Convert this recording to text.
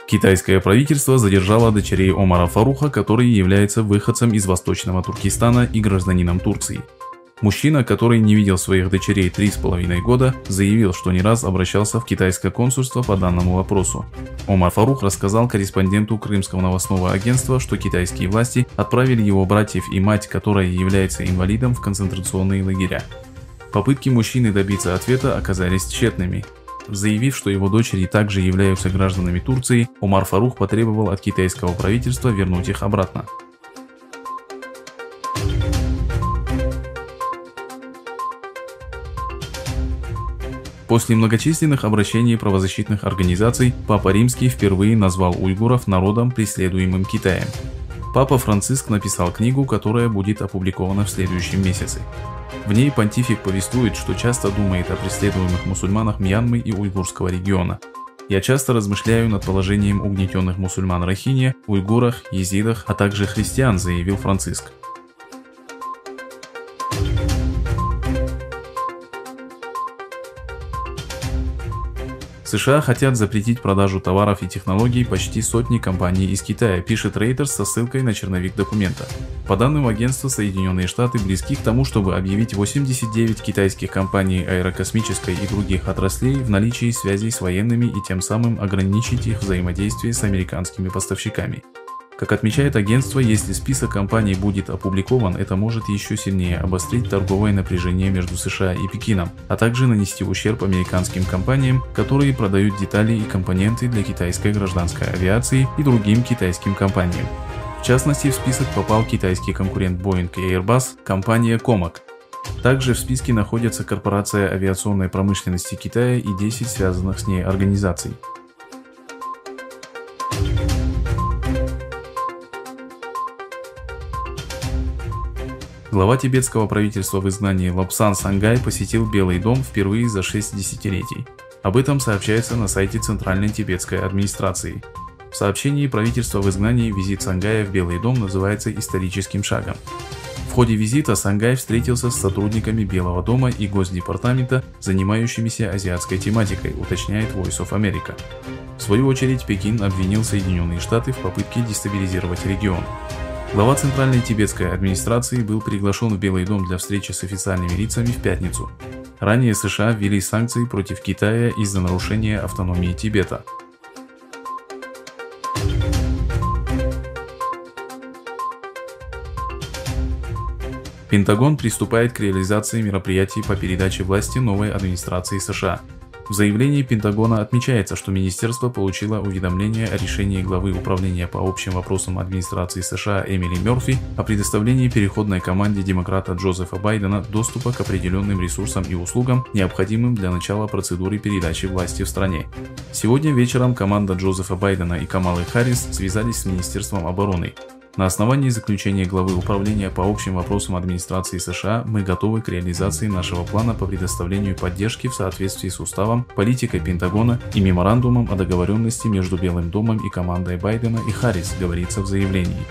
Китайское правительство задержало дочерей Омара Фаруха, который является выходцем из Восточного Туркестана и гражданином Турции. Мужчина, который не видел своих дочерей 3,5 года, заявил, что не раз обращался в китайское консульство по данному вопросу. Омар Фарух рассказал корреспонденту Крымского новостного агентства, что китайские власти отправили его братьев и мать, которая является инвалидом, в концентрационные лагеря. Попытки мужчины добиться ответа оказались тщетными. Заявив, что его дочери также являются гражданами Турции, Омар Фарух потребовал от китайского правительства вернуть их обратно. После многочисленных обращений правозащитных организаций Папа Римский впервые назвал уйгуров народом, преследуемым Китаем. Папа Франциск написал книгу, которая будет опубликована в следующем месяце. В ней понтифик повествует, что часто думает о преследуемых мусульманах Мьянмы и уйгурского региона. «Я часто размышляю над положением угнетенных мусульман Рохинья, уйгурах, езидах, а также христиан», заявил Франциск. США хотят запретить продажу товаров и технологий почти сотни компаний из Китая, пишет Reuters со ссылкой на черновик документа. По данным агентства, Соединенные Штаты близки к тому, чтобы объявить 89 китайских компаний аэрокосмической и других отраслей в наличии связей с военными и тем самым ограничить их взаимодействие с американскими поставщиками. Как отмечает агентство, если список компаний будет опубликован, это может еще сильнее обострить торговое напряжение между США и Пекином, а также нанести ущерб американским компаниям, которые продают детали и компоненты для китайской гражданской авиации и другим китайским компаниям. В частности, в список попал китайский конкурент Boeing и Airbus, компания Comac. Также в списке находится Корпорация авиационной промышленности Китая и 10 связанных с ней организаций. Глава тибетского правительства в изгнании Лобсан Сангай посетил Белый дом впервые за 6 десятилетий. Об этом сообщается на сайте Центральной тибетской администрации. В сообщении правительства в изгнании визит Сангая в Белый дом называется историческим шагом. В ходе визита Сангай встретился с сотрудниками Белого дома и Госдепартамента, занимающимися азиатской тематикой, уточняет Voice of America. В свою очередь, Пекин обвинил Соединенные Штаты в попытке дестабилизировать регион. Глава Центральной тибетской администрации был приглашен в Белый дом для встречи с официальными лицами в пятницу. Ранее США ввели санкции против Китая из-за нарушения автономии Тибета. Пентагон приступает к реализации мероприятий по передаче власти новой администрации США. В заявлении Пентагона отмечается, что министерство получило уведомление о решении главы Управления по общим вопросам администрации США Эмили Мерфи о предоставлении переходной команде демократа Джозефа Байдена доступа к определенным ресурсам и услугам, необходимым для начала процедуры передачи власти в стране. Сегодня вечером команда Джозефа Байдена и Камалы Харрис связались с Министерством обороны. На основании заключения главы Управления по общим вопросам администрации США мы готовы к реализации нашего плана по предоставлению поддержки в соответствии с уставом, политикой Пентагона и меморандумом о договоренности между Белым домом и командой Байдена и Харрис, говорится в заявлении.